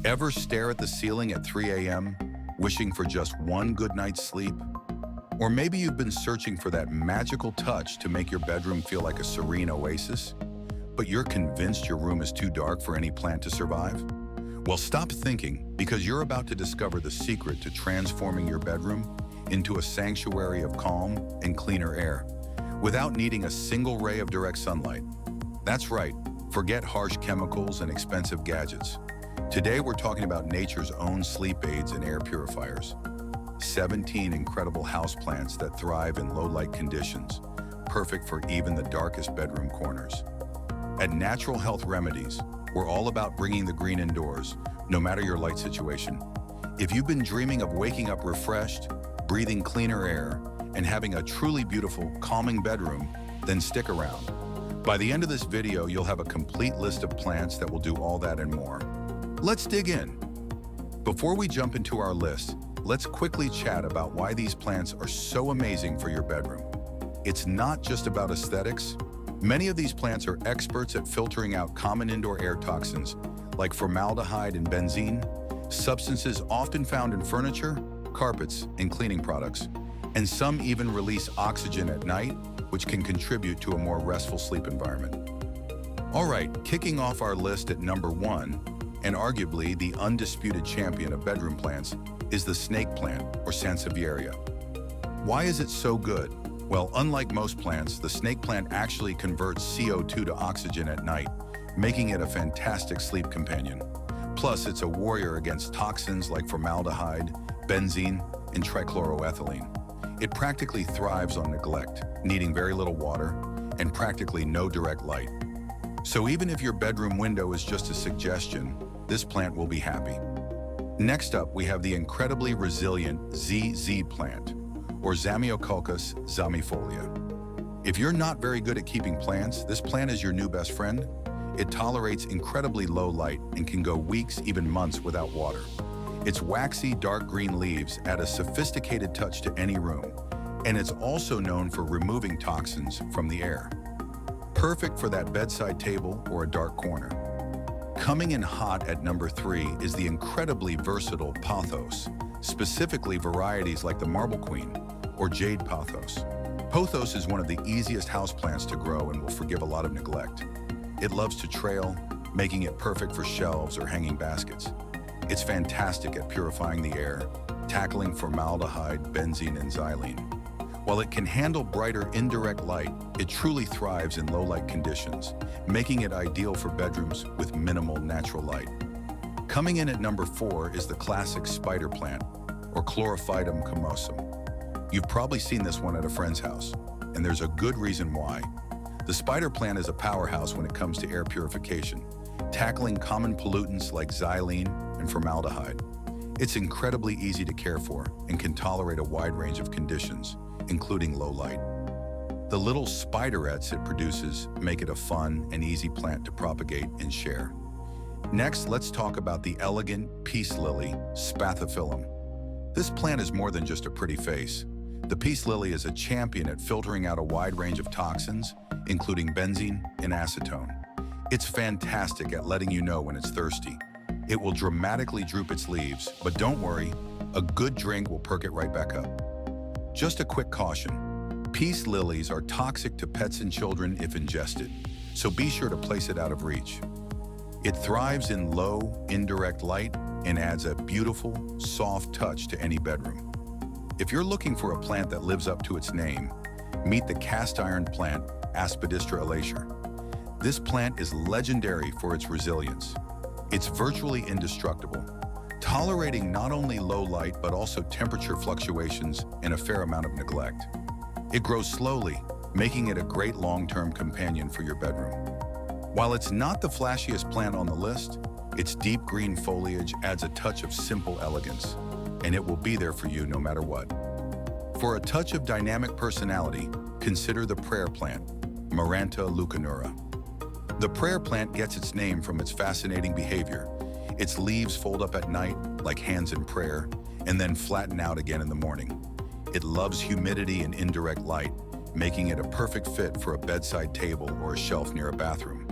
Ever stare at the ceiling at 3 a.m., wishing for just one good night's sleep? Or maybe you've been searching for that magical touch to make your bedroom feel like a serene oasis, but you're convinced your room is too dark for any plant to survive? Well, stop thinking, because you're about to discover the secret to transforming your bedroom into a sanctuary of calm and cleaner air, without needing a single ray of direct sunlight. That's right, forget harsh chemicals and expensive gadgets. Today we're talking about nature's own sleep aids and air purifiers. 17 incredible houseplants that thrive in low-light conditions, perfect for even the darkest bedroom corners. At Natural Health Remedies, we're all about bringing the green indoors, no matter your light situation. If you've been dreaming of waking up refreshed, breathing cleaner air, and having a truly beautiful, calming bedroom, then stick around. By the end of this video, you'll have a complete list of plants that will do all that and more. Let's dig in. Before we jump into our list, let's quickly chat about why these plants are so amazing for your bedroom. It's not just about aesthetics. Many of these plants are experts at filtering out common indoor air toxins like formaldehyde and benzene, substances often found in furniture, carpets, and cleaning products. And some even release oxygen at night, which can contribute to a more restful sleep environment. All right, kicking off our list at number 1, and arguably the undisputed champion of bedroom plants, is the snake plant, or sansevieria. Why is it so good? Well, unlike most plants, the snake plant actually converts CO2 to oxygen at night, making it a fantastic sleep companion. Plus, it's a warrior against toxins like formaldehyde, benzene, and trichloroethylene. It practically thrives on neglect, needing very little water and practically no direct light. So even if your bedroom window is just a suggestion, this plant will be happy. Next up, we have the incredibly resilient ZZ plant, or Zamioculcas zamifolia. If you're not very good at keeping plants, this plant is your new best friend. It tolerates incredibly low light and can go weeks, even months without water. Its waxy, dark green leaves add a sophisticated touch to any room, and it's also known for removing toxins from the air. Perfect for that bedside table or a dark corner. Coming in hot at number 3 is the incredibly versatile pothos, specifically varieties like the Marble Queen or Jade Pothos. Pothos is one of the easiest houseplants to grow and will forgive a lot of neglect. It loves to trail, making it perfect for shelves or hanging baskets. It's fantastic at purifying the air, tackling formaldehyde, benzene, and xylene. While it can handle brighter indirect light, it truly thrives in low-light conditions, making it ideal for bedrooms with minimal natural light. Coming in at number 4 is the classic spider plant, or Chlorophytum comosum. You've probably seen this one at a friend's house, and there's a good reason why. The spider plant is a powerhouse when it comes to air purification, tackling common pollutants like xylene and formaldehyde. It's incredibly easy to care for and can tolerate a wide range of conditions, including low light. The little spiderets it produces make it a fun and easy plant to propagate and share. Next, let's talk about the elegant peace lily, Spathiphyllum. This plant is more than just a pretty face. The peace lily is a champion at filtering out a wide range of toxins, including benzene and acetone. It's fantastic at letting you know when it's thirsty. It will dramatically droop its leaves, but don't worry, a good drink will perk it right back up. Just a quick caution, peace lilies are toxic to pets and children if ingested, so be sure to place it out of reach. It thrives in low, indirect light and adds a beautiful, soft touch to any bedroom. If you're looking for a plant that lives up to its name, meet the cast iron plant, Aspidistra alacer. This plant is legendary for its resilience. It's virtually indestructible, tolerating not only low light but also temperature fluctuations and a fair amount of neglect. It grows slowly, making it a great long-term companion for your bedroom. While it's not the flashiest plant on the list, its deep green foliage adds a touch of simple elegance, and it will be there for you no matter what. For a touch of dynamic personality, consider the prayer plant, Maranta leucanura. The prayer plant gets its name from its fascinating behavior. Its leaves fold up at night, like hands in prayer, and then flatten out again in the morning. It loves humidity and indirect light, making it a perfect fit for a bedside table or a shelf near a bathroom.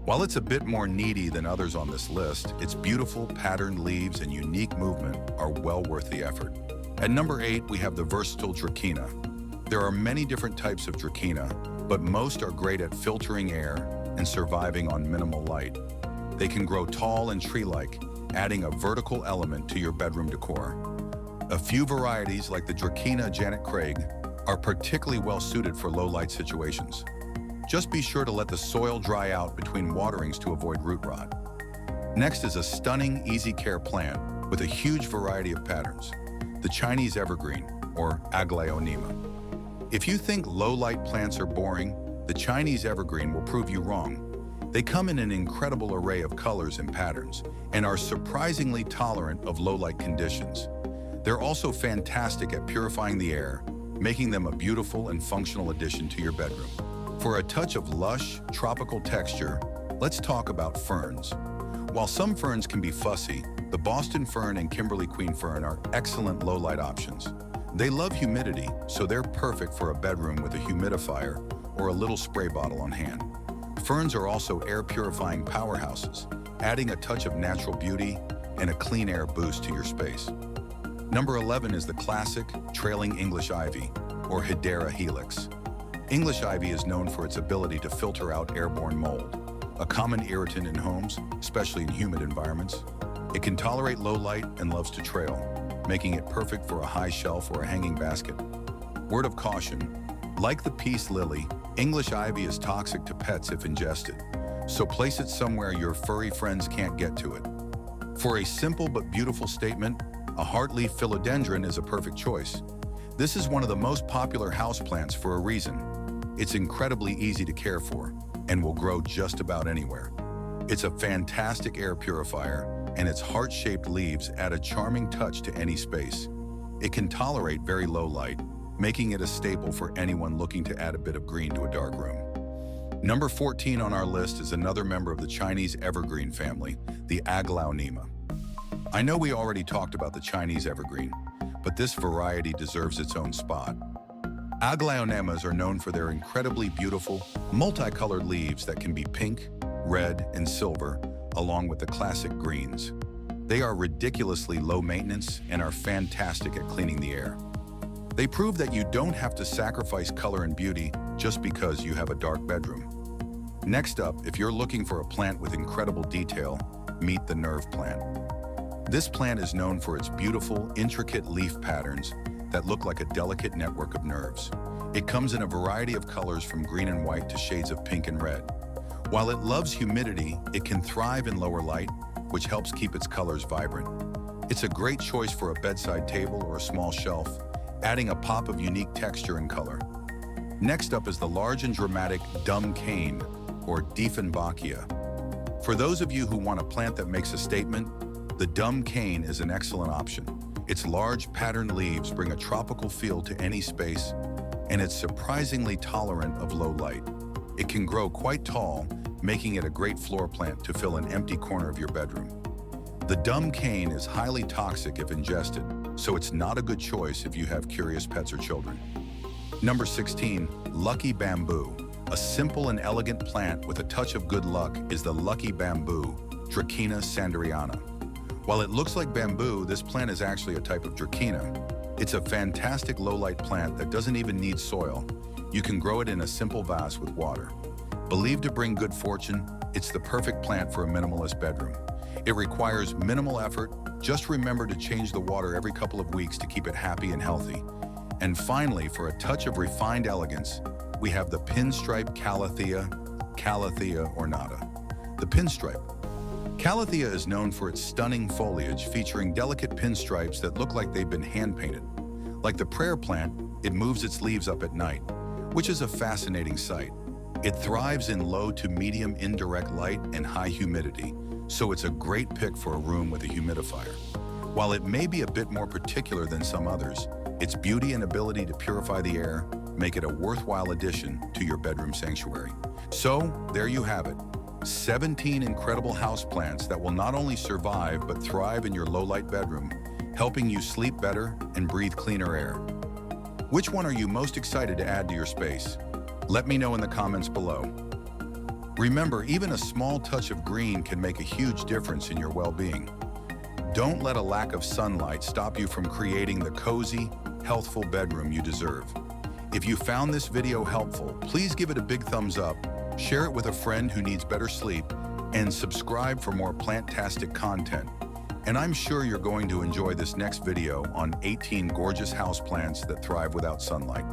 While it's a bit more needy than others on this list, its beautiful patterned leaves and unique movement are well worth the effort. At number 8, we have the versatile Dracaena. There are many different types of Dracaena, but most are great at filtering air and surviving on minimal light. They can grow tall and tree-like, adding a vertical element to your bedroom decor. A few varieties, like the Dracaena Janet Craig, are particularly well suited for low-light situations. Just be sure to let the soil dry out between waterings to avoid root rot. Next is a stunning, easy-care plant with a huge variety of patterns, the Chinese evergreen, or Aglaonema. If you think low-light plants are boring, the Chinese evergreen will prove you wrong. They come in an incredible array of colors and patterns, and are surprisingly tolerant of low-light conditions. They're also fantastic at purifying the air, making them a beautiful and functional addition to your bedroom. For a touch of lush, tropical texture, let's talk about ferns. While some ferns can be fussy, the Boston fern and Kimberly queen fern are excellent low-light options. They love humidity, so they're perfect for a bedroom with a humidifier or a little spray bottle on hand. Ferns are also air-purifying powerhouses, adding a touch of natural beauty and a clean air boost to your space. Number 11 is the classic trailing English ivy, or Hedera helix. English ivy is known for its ability to filter out airborne mold, a common irritant in homes, especially in humid environments. It can tolerate low light and loves to trail, making it perfect for a high shelf or a hanging basket. Word of caution, like the peace lily, English ivy is toxic to pets if ingested, so place it somewhere your furry friends can't get to it. For a simple but beautiful statement, a heartleaf philodendron is a perfect choice. This is one of the most popular houseplants for a reason. It's incredibly easy to care for and will grow just about anywhere. It's a fantastic air purifier, and its heart-shaped leaves add a charming touch to any space. It can tolerate very low light, making it a staple for anyone looking to add a bit of green to a dark room. Number 14 on our list is another member of the Chinese evergreen family, the Aglaonema. I know we already talked about the Chinese evergreen, but this variety deserves its own spot. Aglaonemas are known for their incredibly beautiful, multicolored leaves that can be pink, red, and silver, along with the classic greens. They are ridiculously low maintenance and are fantastic at cleaning the air. They prove that you don't have to sacrifice color and beauty just because you have a dark bedroom. Next up, if you're looking for a plant with incredible detail, meet the nerve plant. This plant is known for its beautiful, intricate leaf patterns that look like a delicate network of nerves. It comes in a variety of colors from green and white to shades of pink and red. While it loves humidity, it can thrive in lower light, which helps keep its colors vibrant. It's a great choice for a bedside table or a small shelf, adding a pop of unique texture and color. Next up is the large and dramatic dumb cane, or Dieffenbachia. For those of you who want a plant that makes a statement, the dumb cane is an excellent option. Its large, patterned leaves bring a tropical feel to any space, and it's surprisingly tolerant of low light. It can grow quite tall, making it a great floor plant to fill an empty corner of your bedroom. The dumb cane is highly toxic if ingested, so it's not a good choice if you have curious pets or children. Number 16, Lucky Bamboo. A simple and elegant plant with a touch of good luck is the Lucky Bamboo, Dracaena sanderiana. While it looks like bamboo, this plant is actually a type of Dracaena. It's a fantastic low-light plant that doesn't even need soil. You can grow it in a simple vase with water. Believed to bring good fortune, it's the perfect plant for a minimalist bedroom. It requires minimal effort. Just remember to change the water every couple of weeks to keep it happy and healthy. And finally, for a touch of refined elegance, we have the pinstripe Calathea ornata. The pinstripe. Calathea is known for its stunning foliage featuring delicate pinstripes that look like they've been hand-painted. Like the prayer plant, it moves its leaves up at night, which is a fascinating sight. It thrives in low to medium indirect light and high humidity, so it's a great pick for a room with a humidifier. While it may be a bit more particular than some others, its beauty and ability to purify the air make it a worthwhile addition to your bedroom sanctuary. So, there you have it. 17 incredible houseplants that will not only survive but thrive in your low-light bedroom, helping you sleep better and breathe cleaner air. Which one are you most excited to add to your space? Let me know in the comments below. Remember, even a small touch of green can make a huge difference in your well-being. Don't let a lack of sunlight stop you from creating the cozy, healthful bedroom you deserve. If you found this video helpful, please give it a big thumbs up, share it with a friend who needs better sleep, and subscribe for more plant-tastic content. And I'm sure you're going to enjoy this next video on 18 gorgeous houseplants that thrive without sunlight.